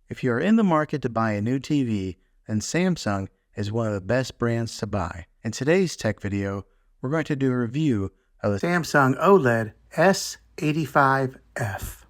If you are in the market to buy a new TV, then Samsung is one of the best brands to buy. In today's tech video, we're going to do a review of the Samsung OLED S85F.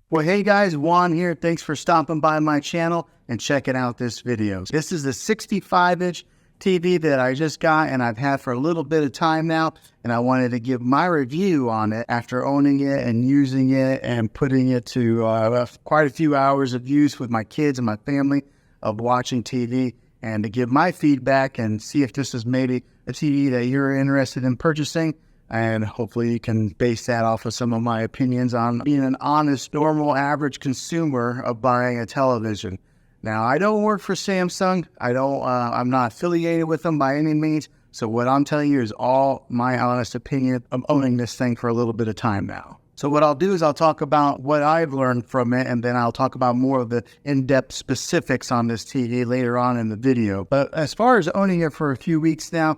Well, hey guys, Juan here. Thanks for stopping by my channel and checking out this video. This is the 65-inch TV that I just got and I've had for a little bit of time now, and I wanted to give my review on it after owning it and using it and putting it to quite a few hours of use with my kids and my family of watching TV, and to give my feedback and see if this is maybe a TV that you're interested in purchasing. And hopefully you can base that off of some of my opinions on being an honest, normal, average consumer of buying a television. Now, I don't work for Samsung. I'm not affiliated with them by any means. So what I'm telling you is all my honest opinion of owning this thing for a little bit of time now. So what I'll do is I'll talk about what I've learned from it, and then I'll talk about more of the in-depth specifics on this TV later on in the video. But as far as owning it for a few weeks now,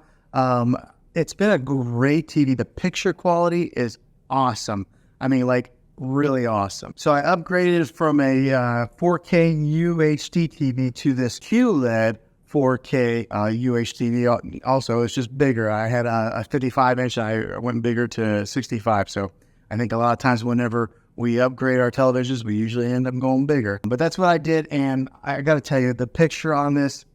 it's been a great TV. The picture quality is awesome. I mean, like, really awesome. So I upgraded from a 4K UHD TV to this QLED 4K UHD. Also, it's just bigger. I had a 55-inch. I went bigger to 65. So I think a lot of times whenever we upgrade our televisions, we usually end up going bigger. But that's what I did, and I got to tell you, the picture on this,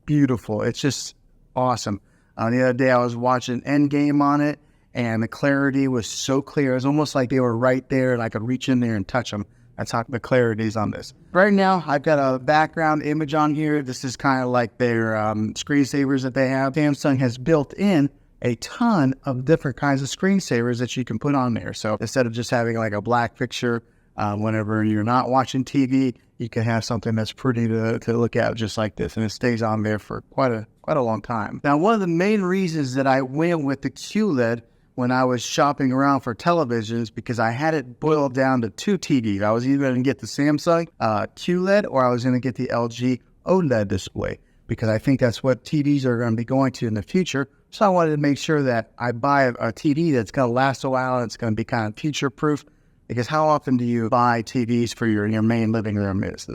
beautiful. It's just awesome. The other day I was watching Endgame on it, and the clarity was so clear. It was almost like they were right there, and I could reach in there and touch them. That's how the clarity is on this. Right now, I've got a background image on here. This is kind of like their screensavers that they have. Samsung has built in a ton of different kinds of screensavers that you can put on there. So instead of just having like a black picture, whenever you're not watching TV, you can have something that's pretty to look at just like this, and it stays on there for quite a long time. Now, one of the main reasons that I went with the QLED when I was shopping around for televisions, because I had it boiled down to two TVs. I was either going to get the Samsung QLED or I was going to get the LG OLED display, because I think that's what TVs are going to be going to in the future. So I wanted to make sure that I buy a TV that's going to last a while and it's going to be kind of future-proof. Because how often do you buy TVs for your main living room? It's,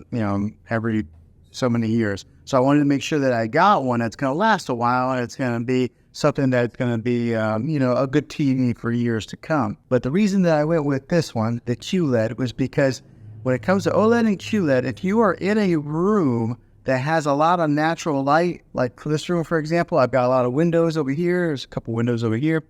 every so many years. So I wanted to make sure that I got one that's going to last a while, and it's going to be something that's going to be, a good TV for years to come. But the reason that I went with this one, the QLED, was because when it comes to OLED and QLED, if you are in a room that has a lot of natural light, like for this room, for example, I've got a lot of windows over here. There's a couple windows over here.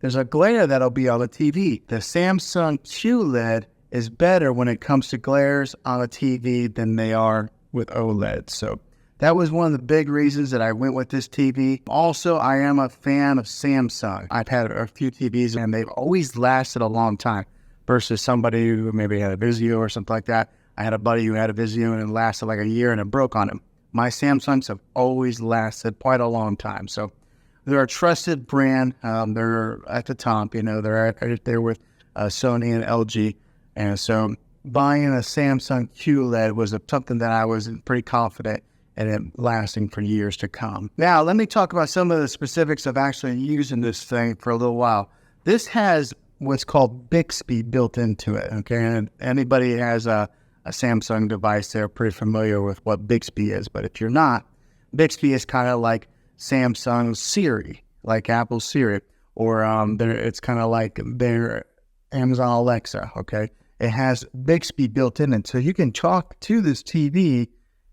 There's a glare that'll be on the TV. The Samsung QLED is better when it comes to glares on a TV than they are with OLED. So that was one of the big reasons that I went with this TV. Also, I am a fan of Samsung. I've had a few TVs and they've always lasted a long time versus somebody who maybe had a Vizio or something like that. I had a buddy who had a Vizio and it lasted like a year and it broke on him. My Samsungs have always lasted quite a long time. So they're a trusted brand. They're at the top, they're right there with Sony and LG. And so buying a Samsung QLED was something that I was pretty confident in it lasting for years to come. Now, let me talk about some of the specifics of actually using this thing for a little while. This has what's called Bixby built into it, okay? And anybody who has a Samsung device, they're pretty familiar with what Bixby is. But if you're not, Bixby is kind of like Samsung Siri, like Apple Siri, or it's kind of like their Amazon Alexa, okay? It has Bixby built in it, so you can talk to this TV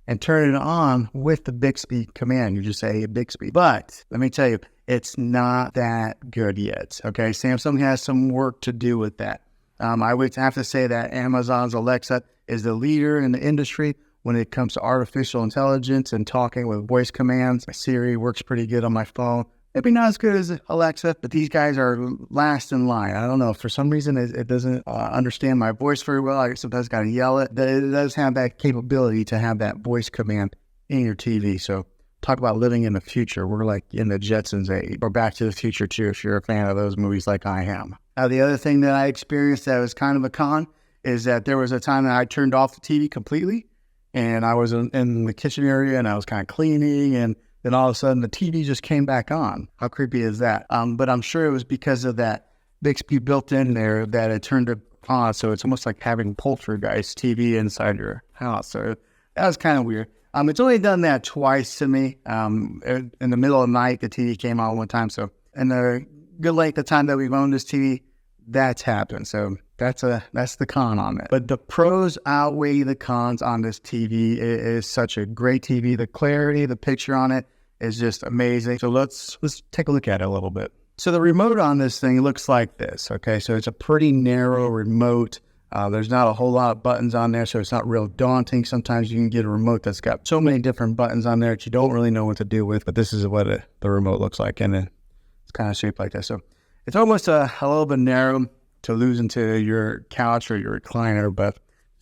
and turn it on with the Bixby command. You just say, hey, Bixby. But let me tell you, it's not that good yet, okay? Samsung has some work to do with that. I would have to say that Amazon's Alexa is the leader in the industry when it comes to artificial intelligence and talking with voice commands. Siri works pretty good on my phone. Maybe not as good as Alexa, but these guys are last in line. I don't know. For some reason, it doesn't understand my voice very well. I sometimes got to yell it. But it does have that capability to have that voice command in your TV. So talk about living in the future. We're like in the Jetsons age, or Back to the Future too, if you're a fan of those movies like I am. Now, the other thing that I experienced that was kind of a con is that there was a time that I turned off the TV completely. And I was in the kitchen area and I was kind of cleaning, and then all of a sudden the TV just came back on. How creepy is that? But I'm sure it was because of that Bixby built in there that it turned it on, so it's almost like having poltergeist TV inside your house. So that was kind of weird. It's only done that twice to me. In the middle of the night, the TV came on one time. So in the good length of time that we've owned this TV, that's happened. So that's the con on it. But the pros outweigh the cons on this TV. It is such a great TV. The clarity, the picture on it is just amazing. So let's take a look at it a little bit. So the remote on this thing looks like this. Okay, so it's a pretty narrow remote. There's not a whole lot of buttons on there, so it's not real daunting. Sometimes you can get a remote that's got so many different buttons on there that you don't really know what to do with, but this is what the remote looks like, and it's kind of shaped like this. So it's almost a little bit narrow to lose into your couch or your recliner, but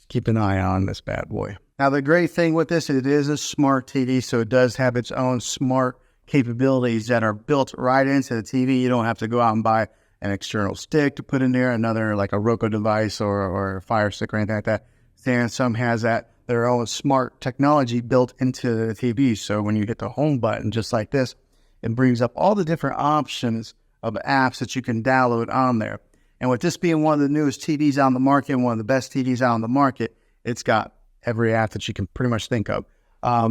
keep an eye on this bad boy. Now, the great thing with this, it is a smart TV, so it does have its own smart capabilities that are built right into the TV. You don't have to go out and buy an external stick to put in there, another like a Roku device or a Fire Stick or anything like that. Samsung has their own smart technology built into the TV. So when you hit the home button, just like this, it brings up all the different options of apps that you can download on there. And with this being one of the newest TVs on the market, one of the best TVs out on the market, it's got every app that you can pretty much think of.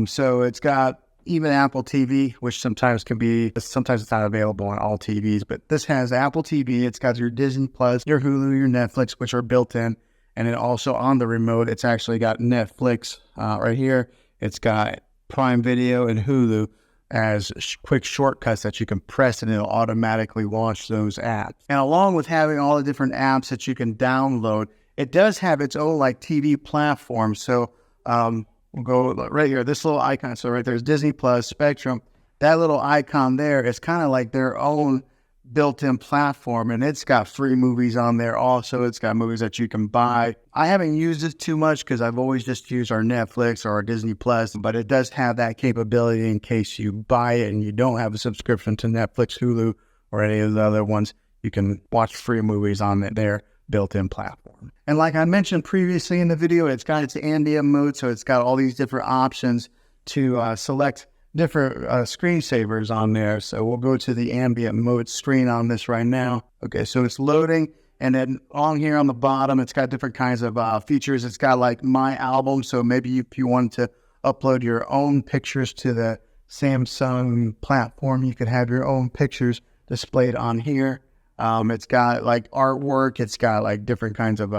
So it's got even Apple TV, which sometimes it's not available on all TVs, but this has Apple TV. It's got your Disney Plus, your Hulu, your Netflix, which are built in. And then also on the remote, it's actually got Netflix right here. It's got Prime Video and Hulu as quick shortcuts that you can press and it'll automatically launch those apps. And along with having all the different apps that you can download, it does have its own like TV platform. So we'll go right here, this little icon. So right there's Disney Plus, Spectrum. That little icon there is kind of like their own built-in platform, and it's got free movies on there also. It's got movies that you can buy. I haven't used it too much because I've always just used our Netflix or our Disney Plus, but it does have that capability in case you buy it and you don't have a subscription to Netflix, Hulu, or any of the other ones. You can watch free movies on their built-in platform. And like I mentioned previously in the video, it's got its ambient mode, so it's got all these different options to select different screensavers on there. So we'll go to the ambient mode screen on this right now. Okay, so it's loading, and then on here on the bottom, it's got different kinds of features. It's got like My Album, so maybe if you wanted to upload your own pictures to the Samsung platform, you could have your own pictures displayed on here. It's got like artwork. It's got like different kinds of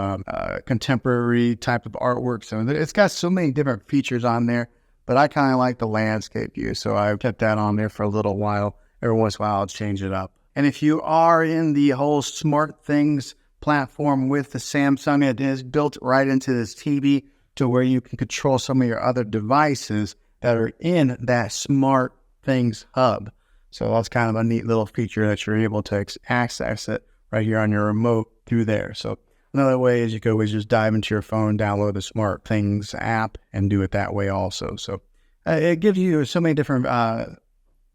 contemporary type of artwork. So it's got so many different features on there. But I kind of like the landscape view, so I kept that on there for a little while. Every once in a while, I'll change it up. And if you are in the whole smart things platform with the Samsung, it is built right into this TV to where you can control some of your other devices that are in that smart things hub. So that's kind of a neat little feature that you're able to access it right here on your remote through there. So another way is you could always just dive into your phone, download the Smart Things app, and do it that way also. So it gives you so many different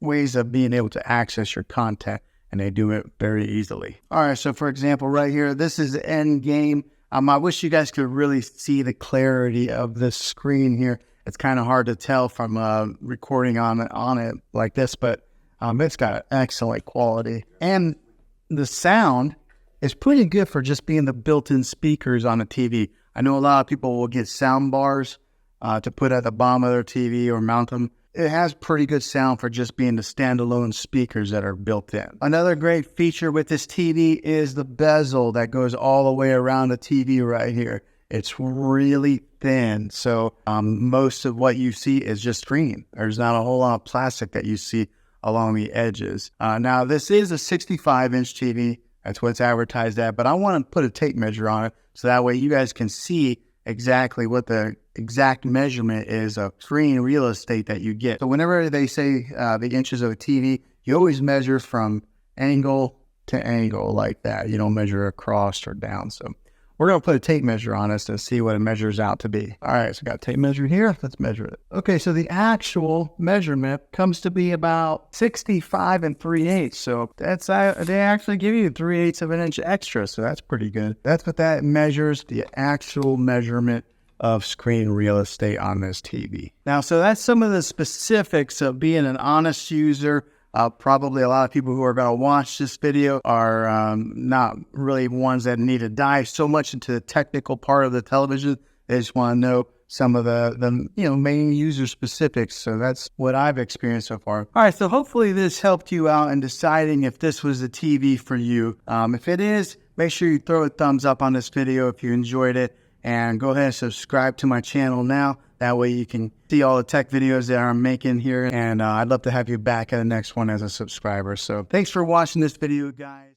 ways of being able to access your content, and they do it very easily. All right, so for example, right here, this is the end game. I wish you guys could really see the clarity of this screen here. It's kind of hard to tell from recording on it like this, but it's got excellent quality. And the sound is pretty good for just being the built-in speakers on a TV. I know a lot of people will get sound bars to put at the bottom of their TV or mount them. It has pretty good sound for just being the standalone speakers that are built in. Another great feature with this TV is the bezel that goes all the way around the TV right here. It's really thin, so most of what you see is just screen. There's not a whole lot of plastic that you see along the edges. Now, this is a 65-inch TV. That's what it's advertised at, but I want to put a tape measure on it so that way you guys can see exactly what the exact measurement is of screen real estate that you get. So whenever they say the inches of a TV, you always measure from angle to angle like that. You don't measure across or down. So we're going to put a tape measure on us to see what it measures out to be. All right, so I got a tape measure here. Let's measure it. Okay, so the actual measurement comes to be about 65 3/8. So that's they actually give you 3/8 of an inch extra, so that's pretty good. That's what that measures, the actual measurement of screen real estate on this TV. Now, so that's some of the specifics of being an honest user, Probably a lot of people who are going to watch this video are not really ones that need to dive so much into the technical part of the television. They just want to know some of the main user specifics. So that's what I've experienced so far. All right, so hopefully this helped you out in deciding if this was a TV for you. If it is, make sure you throw a thumbs up on this video if you enjoyed it, and go ahead and subscribe to my channel now. That way you can see all the tech videos that I'm making here, and I'd love to have you back at the next one as a subscriber. So thanks for watching this video, guys.